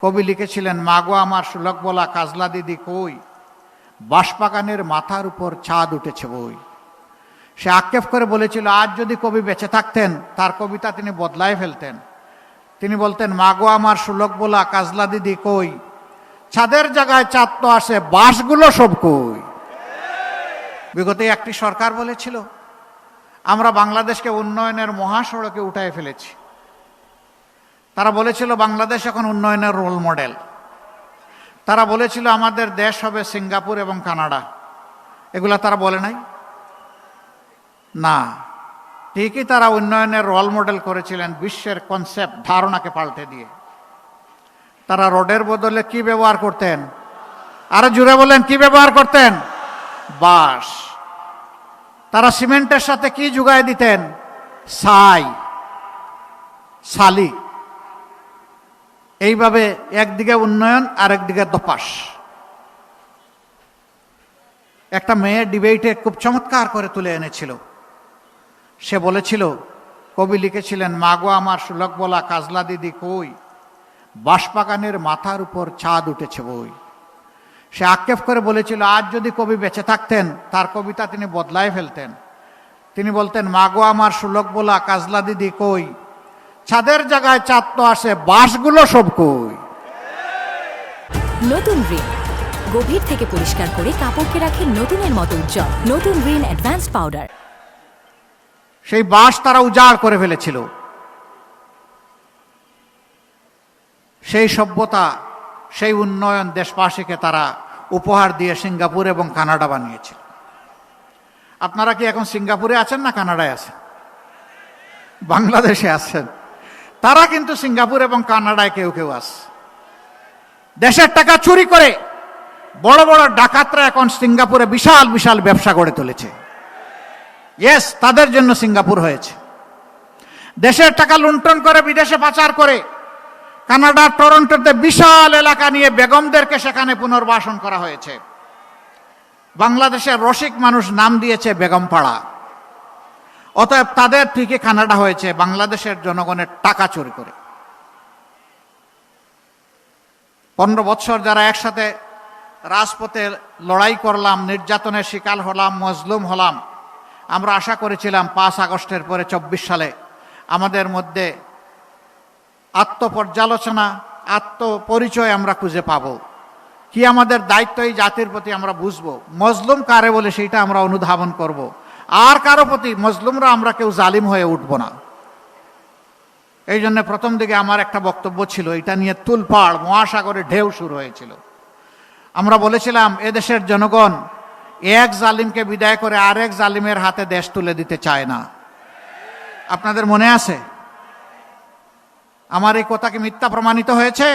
কবি লিখেছিলেন, মাগো আমার সুলক বলা কাজলা দিদি কই, বাঁশবাগানের মাথার উপর চাঁদ উঠেছে বই। সে আক্ষেপ করে বলেছিল, আজ যদি কবি বেঁচে থাকতেন তার কবিতা তিনি বদলায় ফেলতেন। তিনি বলতেন, মাগো আমার সুলক বলা কাজলা দিদি কই, ছাদের জায়গায় চাঁদ তো আসে, বাঁশগুলো সব কই। বিগত একটি সরকার বলেছিল আমরা বাংলাদেশকে উন্নয়নের মহাসড়কে উঠায় ফেলেছি। তারা বলেছিল বাংলাদেশ এখন উন্নয়নের রোল মডেল। তারা বলেছিল আমাদের দেশ হবে সিঙ্গাপুর এবং কানাডা। এগুলা তারা বলে নাই? না, ঠিকই তারা উন্নয়নের রোল মডেল করেছিলেন বিশ্বের কনসেপ্ট ধারণাকে পাল্টে দিয়ে। তারা রোডের বদলে কি ব্যবহার করতেন? আরো জুড়ে বলেন, কি ব্যবহার করতেন? বাঁশ। তারা সিমেন্টের সাথে কি জুগায় দিতেন? ছাই, শালি। এইভাবে একদিকে উন্নয়ন আর একদিকে দপাস। একটা মেয়ে ডিবেটে খুব চমৎকার করে তুলে এনেছিল। সে বলেছিল, কবি লিখেছিলেন, মাগো আমার সুলক বলা কাজলা দিদি কই, বাঁশবাগানের মাথার উপর চাঁদ উঠেছে বই। সে আক্ষেপ করে বলেছিল, আজ যদি কবি বেঁচে থাকতেন তার কবিতা তিনি বদলায় ফেলতেন। তিনি বলতেন, মাগো আমার সুলক বলা কাজলা দিদি কই, ছাদের জায়গায় চাঁদ তো আসে, বাঁশগুলো সব কই। নতুন রিন গভীর থেকে পরিষ্কার করে কাপড়কে রাখে নতুনের মতো উজ্জ্বল। নতুন রিন অ্যাডভান্স পাউডার। সেই বাঁশ তারা উজাড় করে ফেলেছিল। সেই সভ্যতা, সেই উন্নয়ন দেশবাসীকে তারা উপহার দিয়ে সিঙ্গাপুর এবং কানাডা বানিয়েছিল। আপনারা কি এখন সিঙ্গাপুরে আছেন না কানাডায় আছেন? বাংলাদেশে আছেন। তারা কিন্তু সিঙ্গাপুর এবং কানাডায় কেউ কেউ আছে। দেশের টাকা চুরি করে বড় বড় ডাকাতরা এখন সিঙ্গাপুরে বিশাল বিশাল ব্যবসা গড়ে তুলেছে। ইয়েস, তাদের জন্য সিঙ্গাপুর হয়েছে। দেশের টাকা লুণ্ঠন করে বিদেশে পাচার করে কানাডার টরন্টোতে বিশাল এলাকা নিয়ে বেগমদেরকে সেখানে পুনর্বাসন করা হয়েছে। বাংলাদেশের রসিক মানুষ নাম দিয়েছে বেগমপাড়া। অতএব তাদের ঠিকই কানাডা হয়েছে, বাংলাদেশের জনগণের টাকা চুরি করে। 15 বছর যারা একসাথে রাজপথে লড়াই করলাম, নির্যাতনের শিকার হলাম, মজলুম হলাম, আমরা আশা করেছিলাম 5 আগস্টের পরে 24 সালে আমাদের মধ্যে আত্মপর্যালোচনা, আত্মপরিচয় আমরা খুঁজে পাব। কি আমাদের দায়িত্ব এই জাতির প্রতি আমরা বুঝবো। মজলুম কারে বলে সেইটা আমরা অনুধাবন করব। আর কারো প্রতি মজলুমরা আমরা কেউ জালিম হয়ে উঠব না। এই জন্য প্রথম দিকে আমার একটা বক্তব্য ছিল, এটা নিয়ে তুলপাড়, মহাসাগরে ঢেউ শুরু হয়েছিল। আমরা বলেছিলাম এদেশের জনগণ এক জালিমকে বিদায় করে আরেক জালিমের হাতে দেশ তুলে দিতে চায় না। আপনাদের মনে আছে? আমার এই কথা কি মিথ্যা প্রমাণিত হয়েছে?